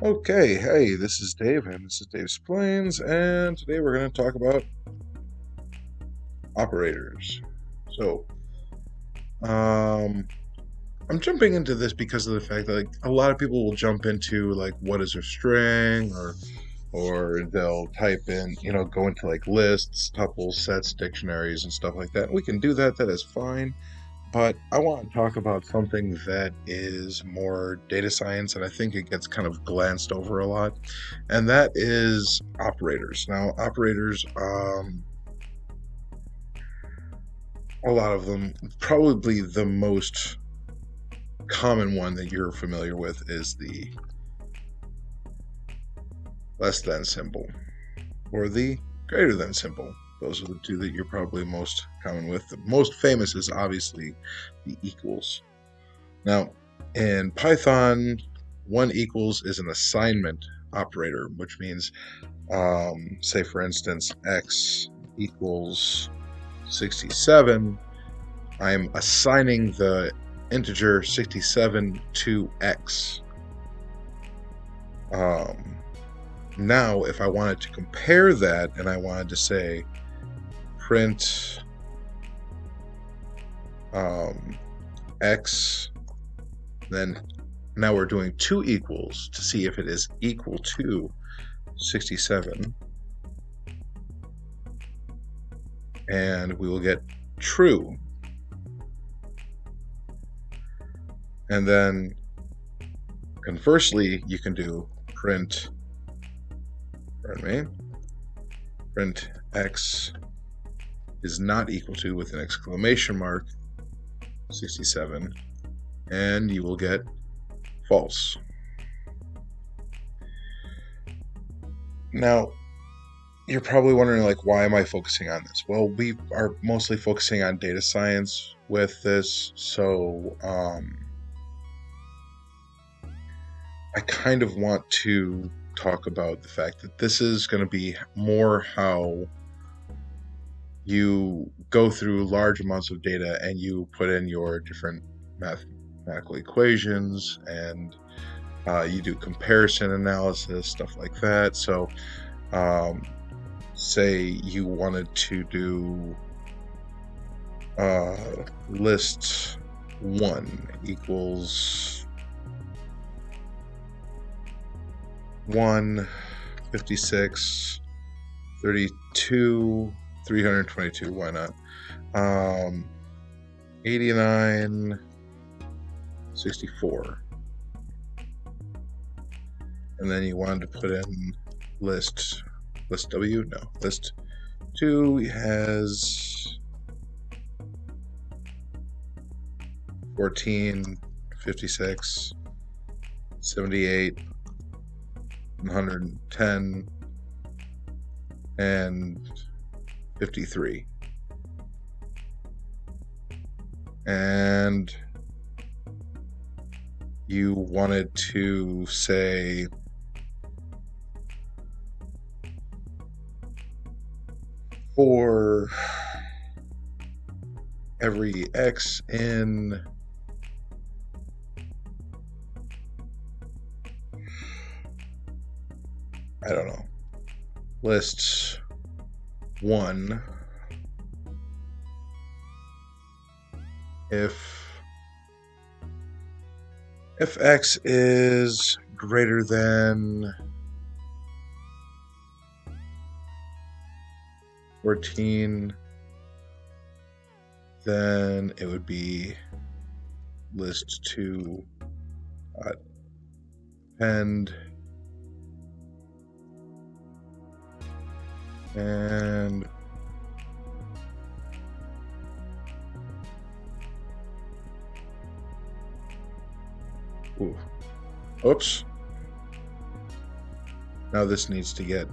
Okay, hey, this is Dave, and this is Dave Explains, and today we're going to talk about operators. So, I'm jumping into this because of the fact that a lot of people will jump into what is a string, or they'll type in, go into lists, tuples, sets, dictionaries, and stuff like that. We can do that. That is fine. But I want to talk about something that is more data science, and I think it gets kind of glanced over a lot, and that is operators. Now, operators, a lot of them, probably the most common one that you're familiar with is the less than symbol, or the greater than symbol. Those are the two that you're probably most common with. The most famous is obviously the equals. Now, in Python, 1 equals is an assignment operator, which means, say for instance, x equals 67. I'm assigning the integer 67 to x. Now, if I wanted to compare that and I wanted to say print x, then now we're doing 2 equals to see if it is equal to 67, and we will get true. And then conversely, you can do print x is not equal to, with an exclamation mark, 67, and you will get false. Now, you're probably wondering, why am I focusing on this? Well, we are mostly focusing on data science with this, so I kind of want to talk about the fact that this is going to be more how you go through large amounts of data and you put in your different mathematical equations, and you do comparison analysis, stuff like that. So say you wanted to do list 1 equals 1, 56, 32, 322, why not? 89, 64. And then you wanted to put in list W? No. List 2 has 14, 56, 78, 110, and 53. And you wanted to say for every x in list 1, if x is greater than 14, then it would be list 2 append and oops. Now this needs to get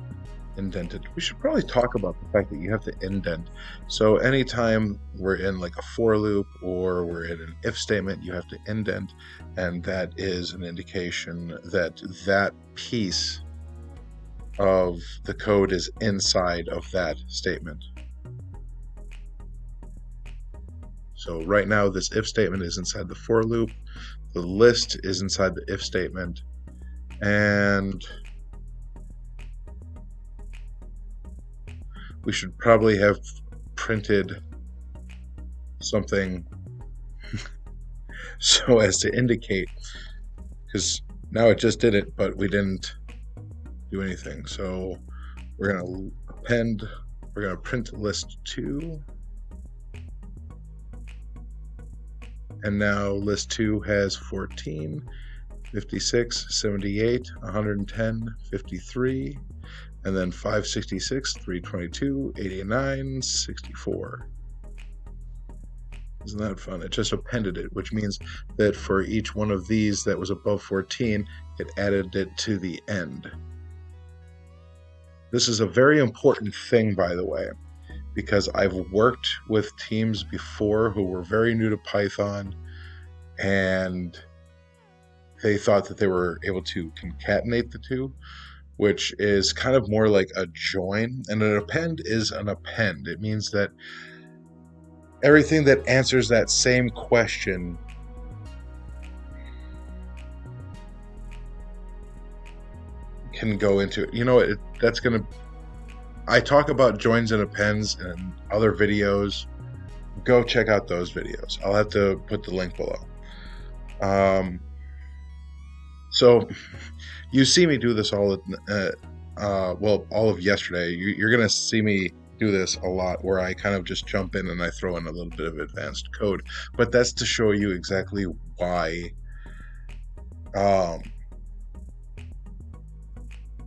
indented. We should probably talk about the fact that you have to indent. So anytime we're in a for loop or we're in an if statement, you have to indent, and that is an indication that that piece of the code is inside of that statement. So right now this if statement is inside the for loop, the list is inside the if statement, And we should probably have printed something so as to indicate, because now it just did it, but we didn't do anything. So we're going to append, we're going to print list 2. And now list 2 has 14, 56, 78, 110, 53, and then 566, 322, 89, 64. Isn't that fun? It just appended it, which means that for each one of these that was above 14, it added it to the end. This is a very important thing, by the way, because I've worked with teams before who were very new to Python, and they thought that they were able to concatenate the two, which is kind of more like a join. And an append is an append. It means that everything that answers that same question can go into it. You know, that's going to... I talk about joins and appends in other videos. Go check out those videos. I'll have to put the link below. So you see me do this all, well, all of yesterday. You're going to see me do this a lot, where I kind of just jump in and I throw in a little bit of advanced code. But that's to show you exactly why,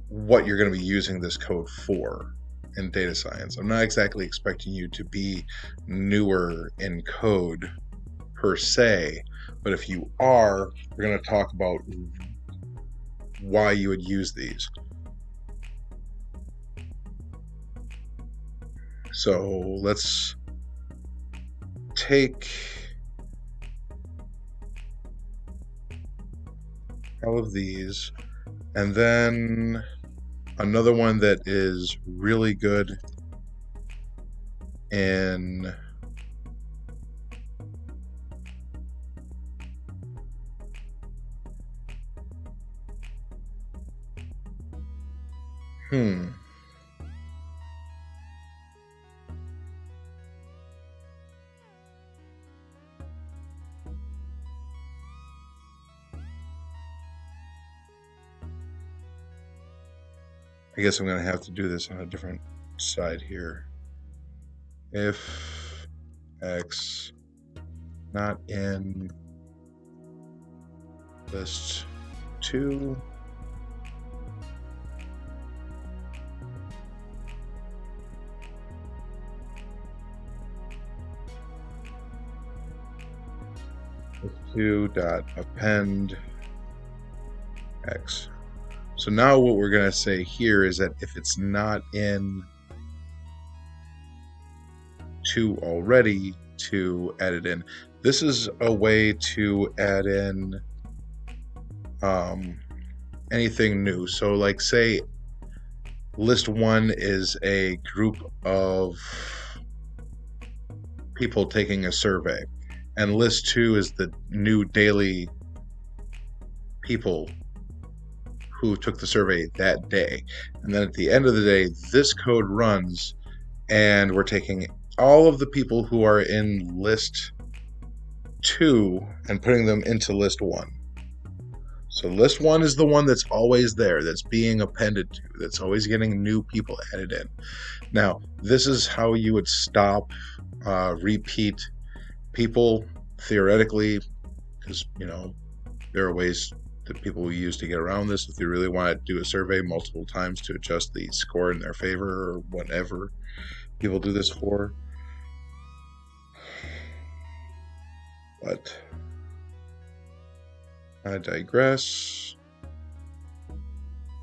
what you're going to be using this code for in data science. I'm not exactly expecting you to be newer in code per se, but if you are, we're going to talk about why you would use these. So let's take all of these, and then another one that is really good in I guess I'm going to have to do this on a different side here. If X not in list 2, list 2 dot append X. So now what we're going to say here is that if it's not in 2 already, to add it in. This is a way to add in anything new. So like, say list 1 is a group of people taking a survey, and list 2 is the new daily people who took the survey that day. And then at the end of the day, this code runs, and we're taking all of the people who are in list 2 and putting them into list 1. So list 1 is the one that's always there, that's being appended to, that's always getting new people added in. Now, this is how you would stop repeat people, theoretically, because, you know, there are ways that people will use to get around this if they really want to do a survey multiple times to adjust the score in their favor, or whatever people do this for. But I digress.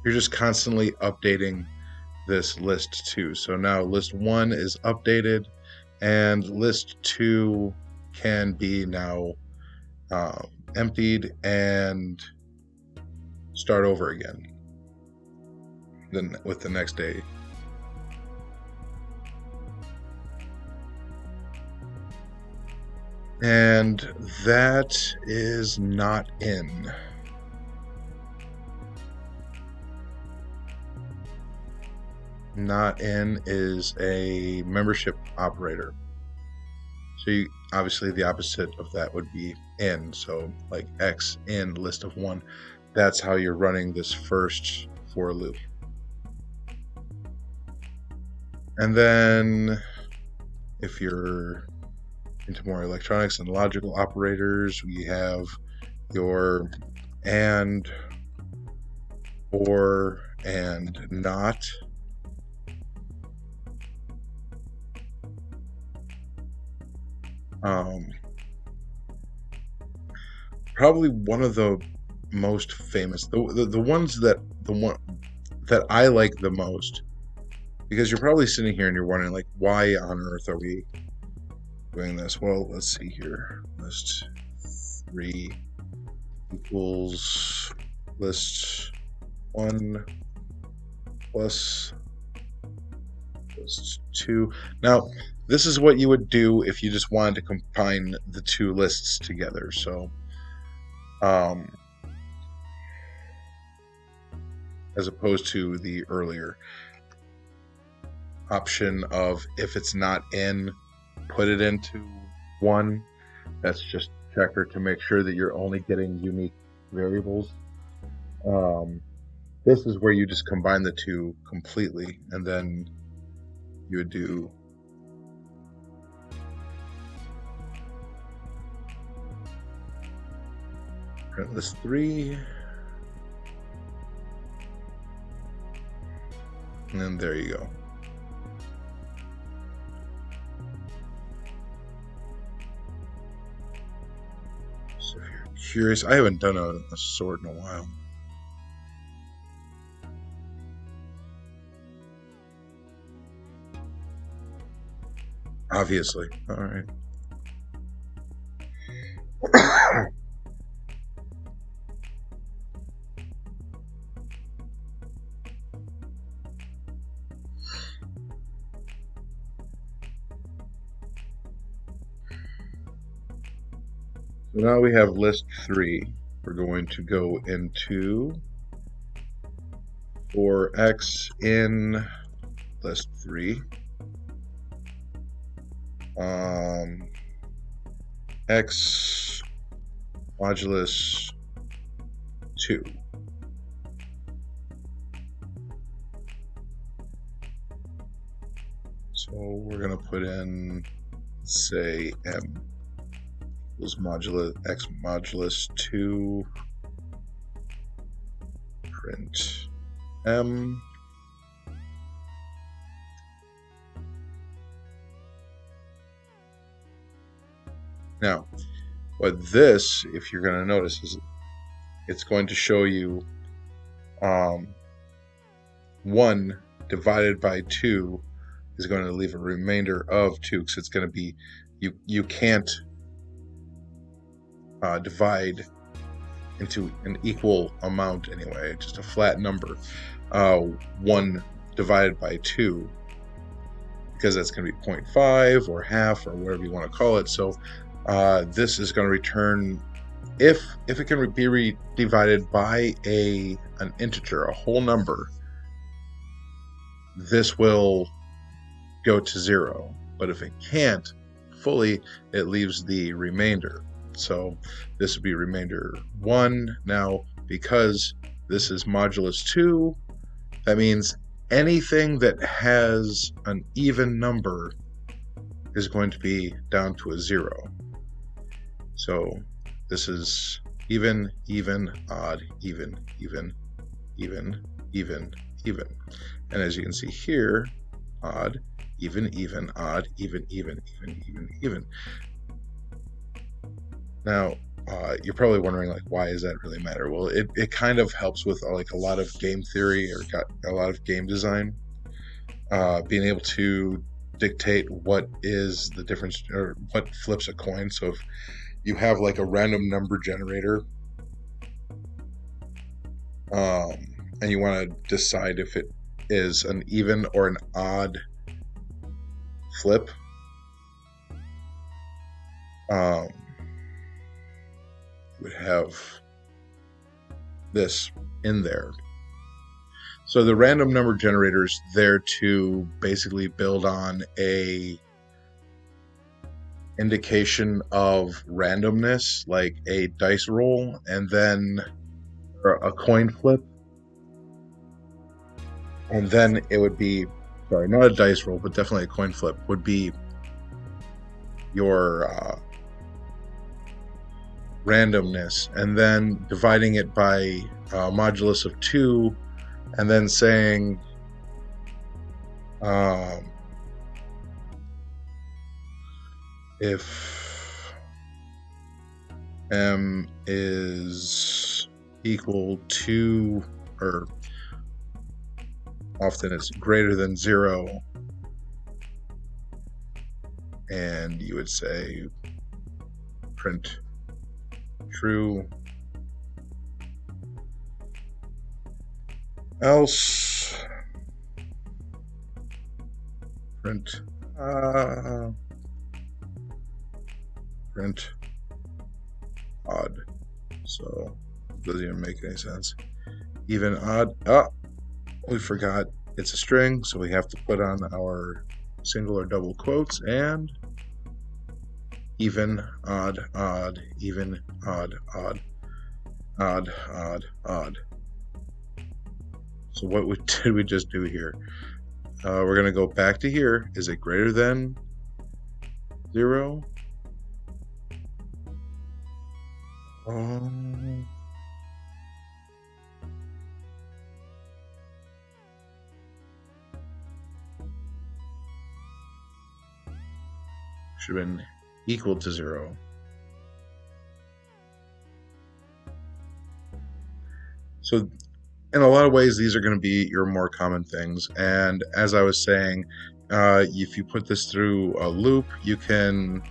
You're just constantly updating this list 2. So now list 1 is updated, and list 2 can be now emptied and start over again then with the next day. And that is not in. not in is a membership operator. So obviously the opposite of that would be in. So like X in list of 1. That's how you're running this first for loop. And then if you're into more electronics and logical operators, we have your and, or, and not. Probably one of the most famous, the ones that I like the most, because you're probably sitting here and you're wondering, like, why on earth are we doing this? Well, let's see here. List 3 equals list 1 plus list 2. Now, this is what you would do if you just wanted to combine the two lists together. So, as opposed to the earlier option of if it's not in, put it into 1. That's just a checker to make sure that you're only getting unique variables. This is where you just combine the two completely, and then you would do print list 3, and then there you go. So if you're curious, I haven't done a sort in a while. Obviously. All right. So now we have list 3. We're going to go into for X in list 3. X modulus 2. So we're going to put in, say, M equals modulus X modulus 2, print M. Now, what this, if you're going to notice, is it's going to show you 1 divided by 2 is going to leave a remainder of 2, because it's going to be, you can't divide into an equal amount anyway, just a flat number, 1 divided by 2, because that's going to be 0.5 or half or whatever you want to call it. So this is going to return, if it can be divided by an integer, a whole number, this will go to 0. But if it can't fully, it leaves the remainder. So this would be remainder 1. Now, because this is modulus 2, that means anything that has an even number is going to be down to a 0. So this is even, even, odd, even, even, even, even, even. And as you can see here, odd, even, even, odd, even, even, even, even, even. Now, you're probably wondering, like, why does that really matter? Well, it kind of helps with like a lot of game theory or a lot of game design, being able to dictate what is the difference or what flips a coin. So if you have like a random number generator, and you want to decide if it is an even or an odd flip, would have this in there. So the random number generator is there to basically build on a indication of randomness, like a dice roll, and then or a coin flip, and then it would be, sorry, not a dice roll, but definitely a coin flip would be your randomness, and then dividing it by a modulus of 2, and then saying if m is equal to, or often it's greater than 0, and you would say print true, else print odd. So it doesn't even make any sense. Even odd. We forgot it's a string, so we have to put on our single or double quotes, and even, odd, odd, even, odd, odd, odd, odd, odd. So what did we just do here? We're going to go back to here. Is it greater than 0? Should have been equal to 0. So in a lot of ways, these are going to be your more common things. And as I was saying, if you put this through a loop, you can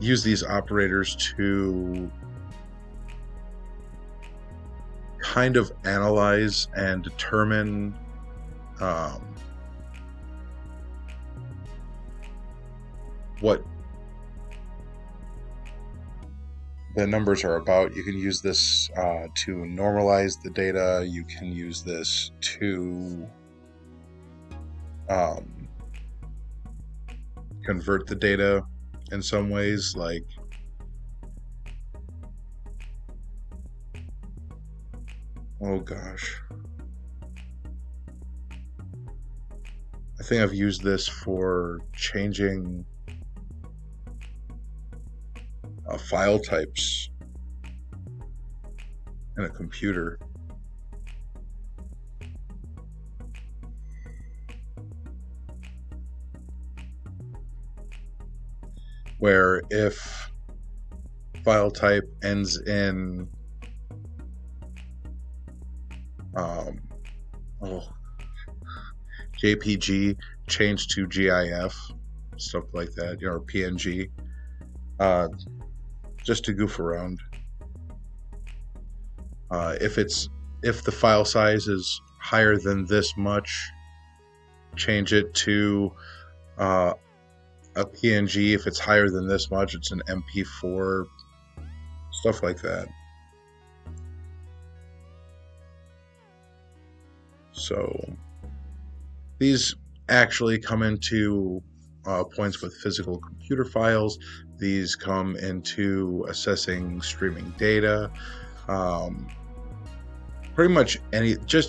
use these operators to kind of analyze and determine what the numbers are about. You can use this to normalize the data. You can use this to convert the data in some ways, like oh gosh, I think I've used this for changing file types in a computer. Where if file type ends in JPG, change to GIF, stuff like that, or PNG, just to goof around. If the file size is higher than this much, change it to a PNG. If it's higher than this much, it's an MP4, stuff like that. So these actually come into points with physical computer files. These come into assessing streaming data. Pretty much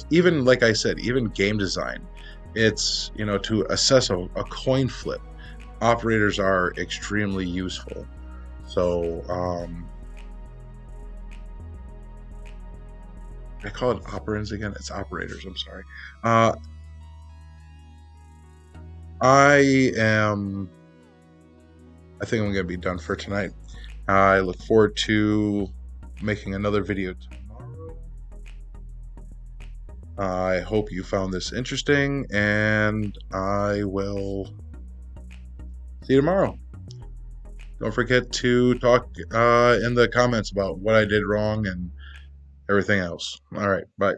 even like I said, even game design. It's, to assess a coin flip. Operators are extremely useful. So I call it operands again. It's operators. I'm sorry. I think I'm going to be done for tonight. I look forward to making another video tomorrow. I hope you found this interesting, and I will see you tomorrow. Don't forget to talk in the comments about what I did wrong and everything else. All right, bye.